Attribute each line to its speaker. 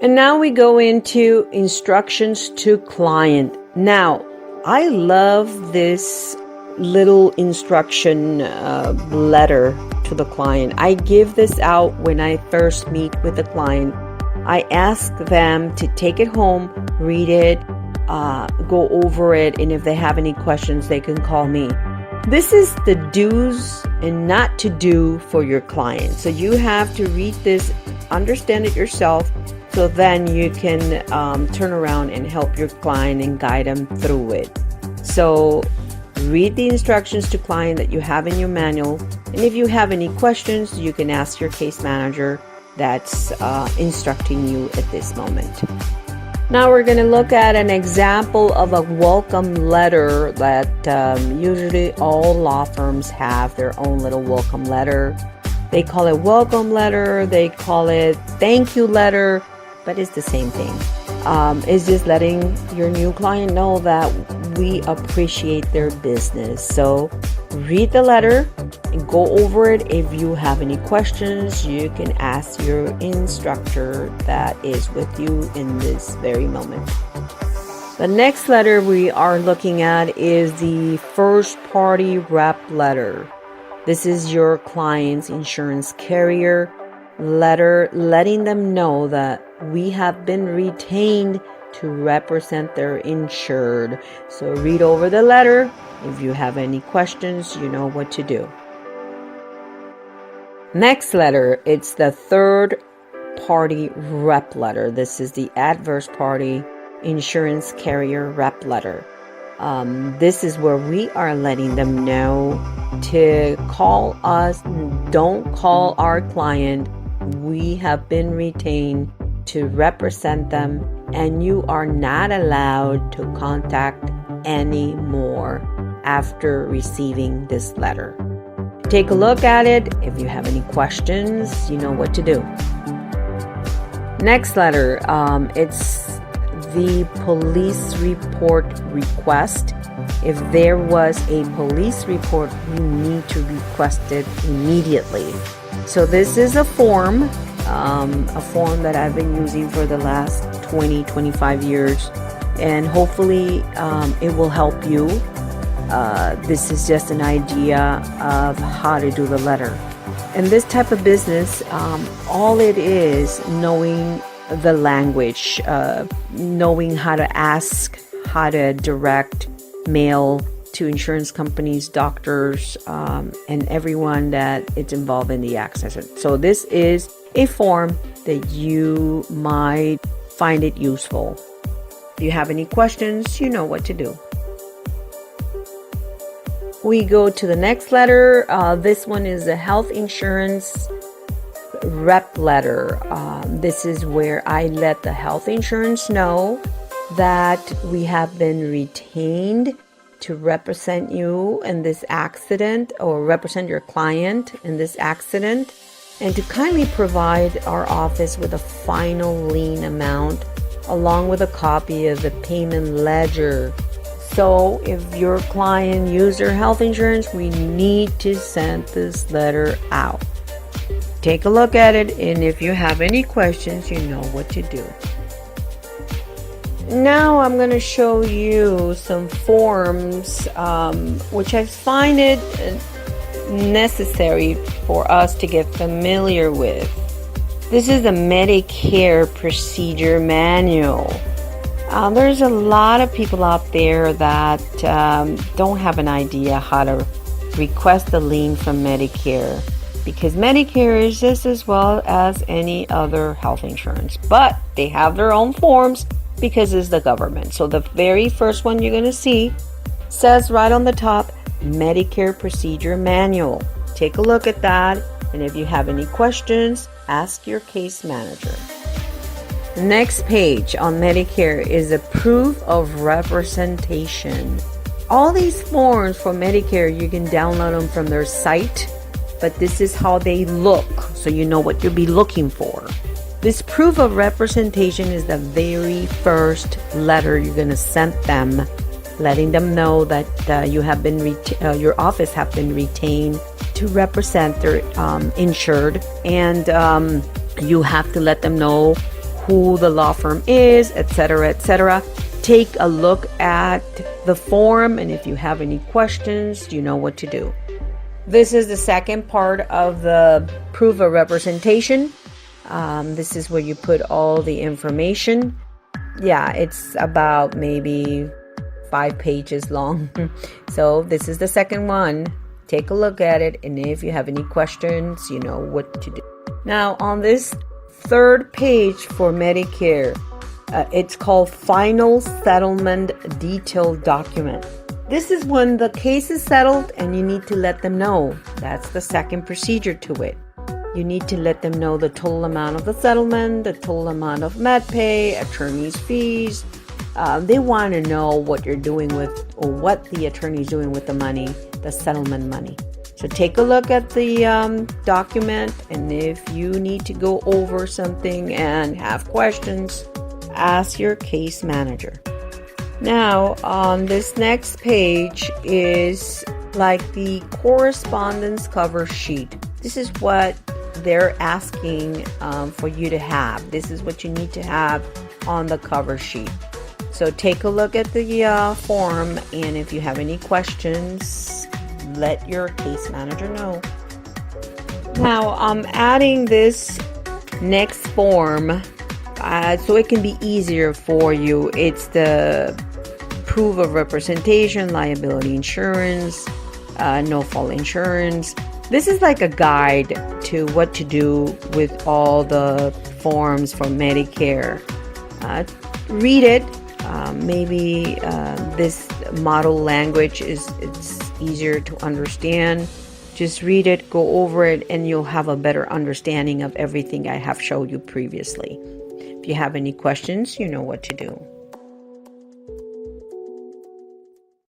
Speaker 1: And now we go into instructions to client. Now, I love this little instruction letter to the client. I give this out when I first meet with the client. I ask them to take it home, read it, go over it, and if they have any questions, they can call me. This is the do's and not to do for your client. So you have to read this, understand it yourself, so then you can turn around and help your client and guide them through it. So read the instructions to client that you have in your manual. And if you have any questions, you can ask your case manager that's instructing you at this moment. Now we're going to look at an example of a welcome letter that usually all law firms have their own little welcome letter. They call it welcome letter, they call it thank you letter, but it's the same thing. It's just letting your new client know that we appreciate their business. So read the letter and go over it. If you have any questions, you can ask your instructor that is with you in this very moment. The next letter we are looking at is the first party rep letter. This is your client's insurance carrier letter letting them know that we have been retained to represent their insured. So read over the letter. If you have any questions, you know what to do. Next letter, it's the third party rep letter. This is the adverse party insurance carrier rep letter. This is where we are letting them know to call us. Don't call our client. We have been retained to represent them, and you are not allowed to contact anymore after receiving this letter. Take a look at it. If you have any questions, you know what to do. Next letter, it's the police report request. If there was a police report, you need to request it immediately. So this is a form that I've been using for the last 20-25 years, and hopefully it will help you. This is just an idea of how to do the letter. In this type of business, all it is knowing the language, knowing how to ask, how to direct mail to insurance companies, doctors, and everyone that is involved in the accident. So this is a form that you might find it useful. If you have any questions, you know what to do. We go to the next letter. This one is a health insurance rep letter. This is where I let the health insurance know that we have been retained to represent you in this accident, or represent your client in this accident, and to kindly provide our office with a final lien amount along with a copy of the payment ledger. So if your client used their health insurance, we need to send this letter out. Take a look at it, and if you have any questions, you know what to do. Now I'm going to show you some forms which I find it necessary for us to get familiar with. This is the Medicare Procedure Manual. There's a lot of people out there that don't have an idea how to request a lien from Medicare, because Medicare is just as well as any other health insurance, but they have their own forms because it's the government. So the very first one you're going to see says right on the top, Medicare Procedure Manual. Take a look at that, and if you have any questions, ask your case manager. The next page on Medicare is a proof of representation. All these forms for Medicare, you can download them from their site, but this is how they look, so you know what you'll be looking for. This proof of representation is the very first letter you're going to send them, letting them know that you have been your office have been retained to represent their insured, and you have to let them know who the law firm is, etc., etc. Take a look at the form, and if you have any questions, you know what to do. This is the second part of the proof of representation. This is where you put all the information. Yeah, it's about maybe 5 pages long. So this is the second one. Take a look at it, and if you have any questions, you know what to do. Now, on this third page for Medicare, it's called Final Settlement Detail Document. This is when the case is settled and you need to let them know. That's the second procedure to it. You need to let them know the total amount of the settlement, the total amount of MedPay, attorney's fees. They want to know what you're doing with, or what the attorney's doing with the money, the settlement money. So take a look at the document, and if you need to go over something and have questions, ask your case manager. Now, on this next page is like the correspondence cover sheet. This is what they're asking for you to have. This is what you need to have on the cover sheet. So take a look at the form, and if you have any questions, let your case manager know. Now, I'm adding this next form so it can be easier for you. It's the proof of representation, liability insurance, no-fault insurance. This is like a guide to what to do with all the forms for Medicare. Read it. Maybe this model language it's easier to understand. Just read it, go over it, and you'll have a better understanding of everything I have showed you previously. If you have any questions, you know what to do.